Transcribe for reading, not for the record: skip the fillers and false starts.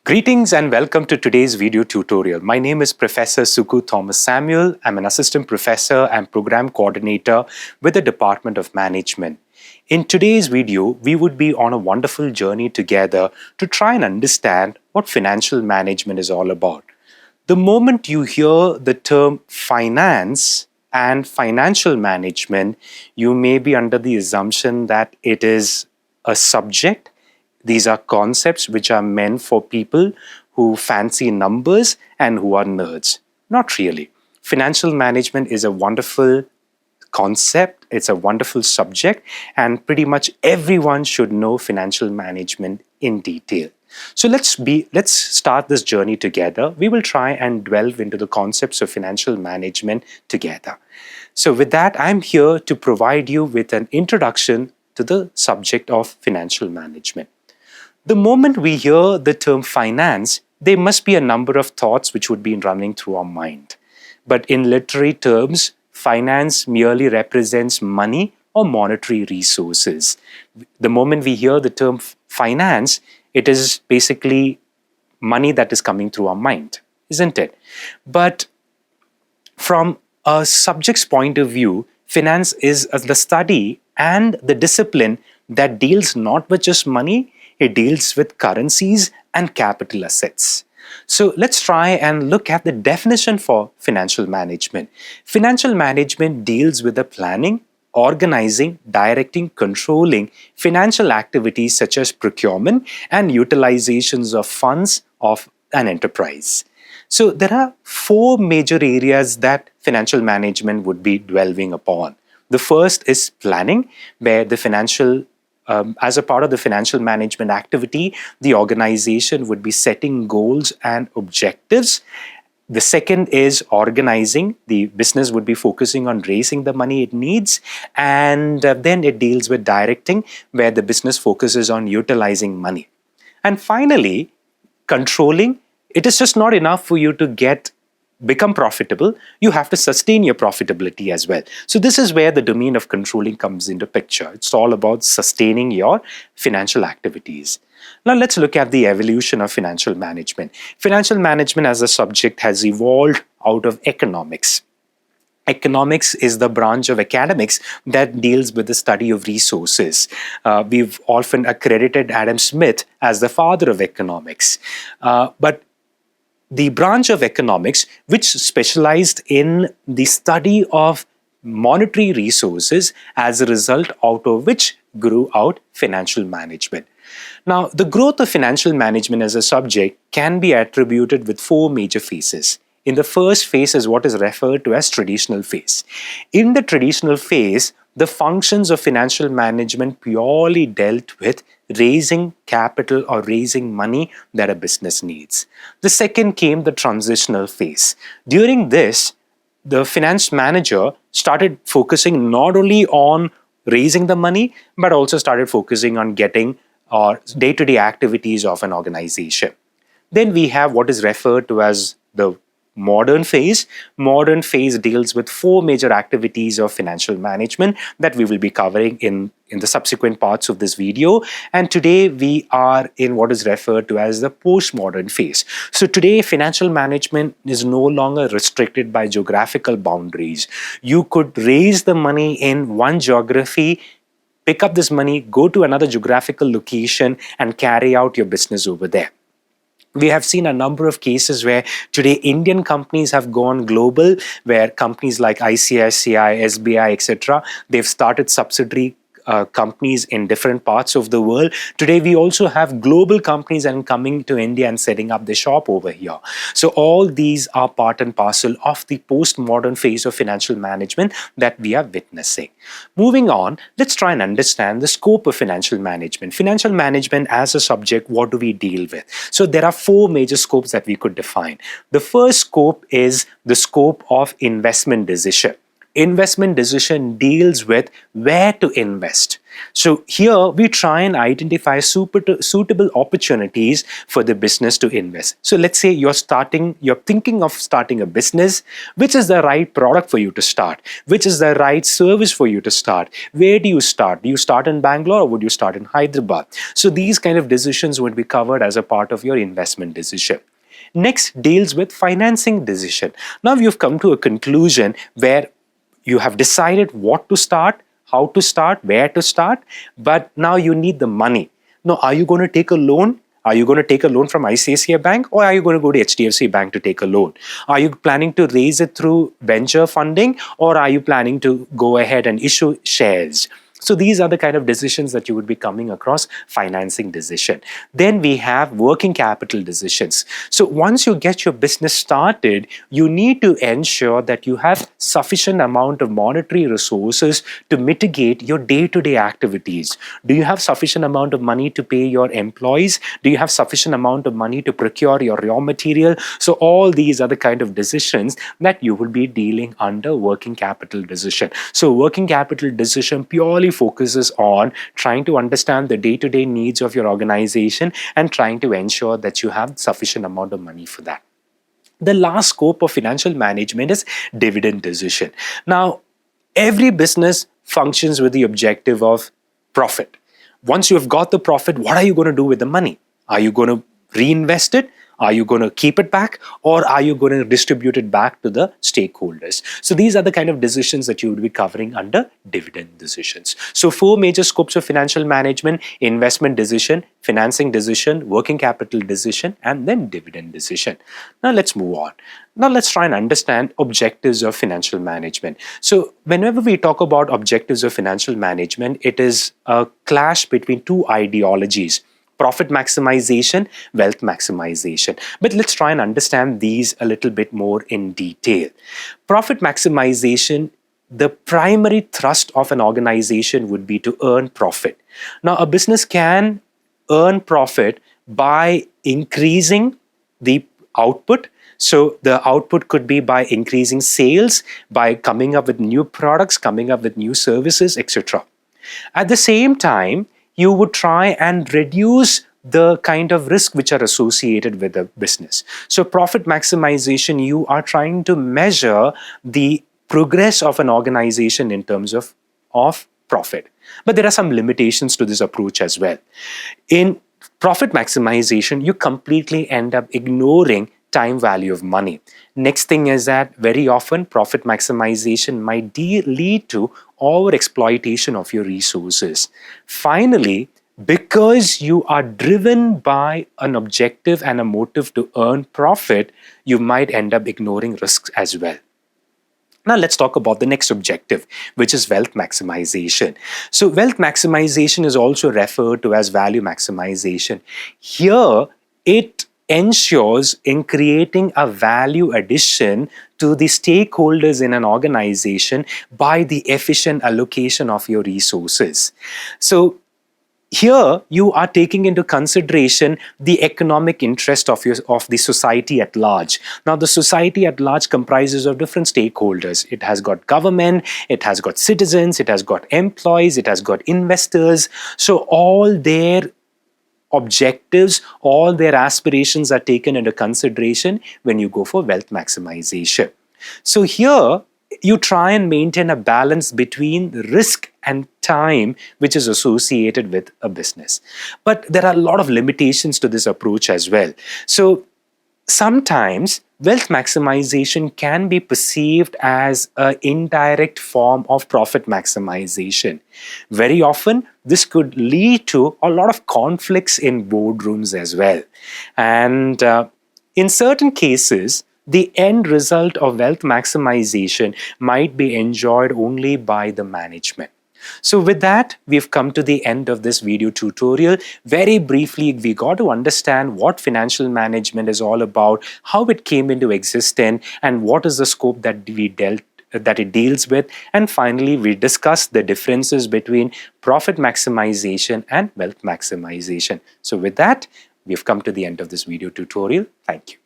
Greetings and welcome to today's video tutorial. My name is Professor Suku Thomas Samuel. I'm an assistant professor and program coordinator with the Department of Management. In today's video, we would be on a wonderful journey together to try and understand what financial management is all about. The moment you hear the term finance and financial management, you may be under the assumption that it is a subject. These are concepts which are meant for people who fancy numbers and who are nerds. Not really. Financial management is a wonderful concept, it's a wonderful subject, and pretty much everyone should know financial management in detail. So let's start this journey together. We will try and delve into the concepts of financial management together. So with that, I'm here to provide you with an introduction to the subject of financial management. The moment we hear the term finance, there must be a number of thoughts which would be running through our mind. But in literary terms, finance merely represents money or monetary resources. The moment we hear the term finance, it is basically money that is coming through our mind, isn't it? But from a subject's point of view, finance is the study and the discipline that deals not with just money. It deals with currencies and capital assets. So let's try and look at the definition for financial management. Financial management deals with the planning, organizing, directing, controlling financial activities such as procurement and utilizations of funds of an enterprise. So there are four major areas that financial management would be dwelling upon. The first is planning, where the as a part of the financial management activity, the organization would be setting goals and objectives. The second is organizing. The business would be focusing on raising the money it needs. And then it deals with directing, where the business focuses on utilizing money. And finally, controlling. It is just not enough for you to become profitable. You have to sustain your profitability as well. So this is where the domain of controlling comes into picture. It's all about sustaining your financial activities. Now let's look at the evolution of financial management. Financial management as a subject has evolved out of economics. Economics is the branch of academics that deals with the study of resources. We've often accredited Adam Smith as the father of economics. But the branch of economics, which specialized in the study of monetary resources, as a result out of which grew out financial management. Now, the growth of financial management as a subject can be attributed with four major phases. In the first phase is what is referred to as traditional phase. In the traditional phase, the functions of financial management purely dealt with raising capital or raising money that a business needs. The second came the transitional phase. During this, the finance manager started focusing not only on raising the money, but also started focusing on getting day-to-day activities of an organization. Then we have what is referred to as the modern phase. Modern phase deals with four major activities of financial management that we will be covering in the subsequent parts of this video. And today we are in what is referred to as the postmodern phase. So today financial management is no longer restricted by geographical boundaries. You could raise the money in one geography, pick up this money, go to another geographical location and carry out your business over there. We have seen a number of cases where today Indian companies have gone global, where companies like ICICI, SBI, etc., they've started subsidiary companies in different parts of the world. Today, we also have global companies and coming to India and setting up their shop over here. So all these are part and parcel of the postmodern phase of financial management that we are witnessing. Moving on, let's try and understand the scope of financial management. Financial management as a subject, what do we deal with? So there are four major scopes that we could define. The first scope is the scope of investment decision. investment decision deals with where to invest. So here we try and identify suitable opportunities for the business to invest. So let's say you're thinking of starting a business. Which is the right product for you to start? Which is the right service for you to start? Where do you start? Do you start in Bangalore or would you start in Hyderabad? So these kind of decisions would be covered as a part of your investment decision. Next deals with financing decision. Now you've come to a conclusion where you have decided what to start, how to start, where to start, but now you need the money. Now, are you going to take a loan? Are you going to take a loan from ICICI Bank, or are you going to go to HDFC Bank to take a loan? Are you planning to raise it through venture funding, or are you planning to go ahead and issue shares? So these are the kind of decisions that you would be coming across, financing decision. Then we have working capital decisions. So once you get your business started, you need to ensure that you have sufficient amount of monetary resources to mitigate your day-to-day activities. Do you have sufficient amount of money to pay your employees? Do you have sufficient amount of money to procure your raw material? So all these are the kind of decisions that you will be dealing under working capital decision. So working capital decision purely focuses on trying to understand the day-to-day needs of your organization and trying to ensure that you have sufficient amount of money for that. The last scope of financial management is dividend decision. Now, every business functions with the objective of profit. Once you've got the profit, what are you going to do with the money? Are you going to reinvest it? Are you going to keep it back, or are you going to distribute it back to the stakeholders? So these are the kind of decisions that you would be covering under dividend decisions. So 4 major scopes of financial management: investment decision, financing decision, working capital decision, and then dividend decision. Now let's move on. Now let's try and understand objectives of financial management. So whenever we talk about objectives of financial management, it is a clash between two ideologies: profit maximization, wealth maximization. But let's try and understand these a little bit more in detail. Profit maximization, the primary thrust of an organization would be to earn profit. Now, a business can earn profit by increasing the output. So the output could be by increasing sales, by coming up with new products, coming up with new services, etc. At the same time, you would try and reduce the kind of risk which are associated with the business. So profit maximization, you are trying to measure the progress of an organization in terms of profit. But there are some limitations to this approach as well. In profit maximization, you completely end up ignoring time value of money. Next thing is that very often profit maximization might lead to over exploitation of your resources. Finally, because you are driven by an objective and a motive to earn profit, you might end up ignoring risks as well. Now let's talk about the next objective, which is wealth maximization. So wealth maximization is also referred to as value maximization. Here, it ensures in creating a value addition to the stakeholders in an organization by the efficient allocation of your resources. So here you are taking into consideration the economic interest of the society at large. Now the society at large comprises of different stakeholders. It has got government, it has got citizens, it has got employees, it has got investors. So all their objectives, all their aspirations are taken into consideration when you go for wealth maximization. So here you try and maintain a balance between risk and time which is associated with a business. But there are a lot of limitations to this approach as well. So sometimes wealth maximization can be perceived as an indirect form of profit maximization. Very often, this could lead to a lot of conflicts in boardrooms as well. And in certain cases, the end result of wealth maximization might be enjoyed only by the management. So with that, we've come to the end of this video tutorial. Very briefly, we got to understand what financial management is all about, how it came into existence, and what is the scope that it deals with. And finally, we discussed the differences between profit maximization and wealth maximization. So with that, we've come to the end of this video tutorial. Thank you.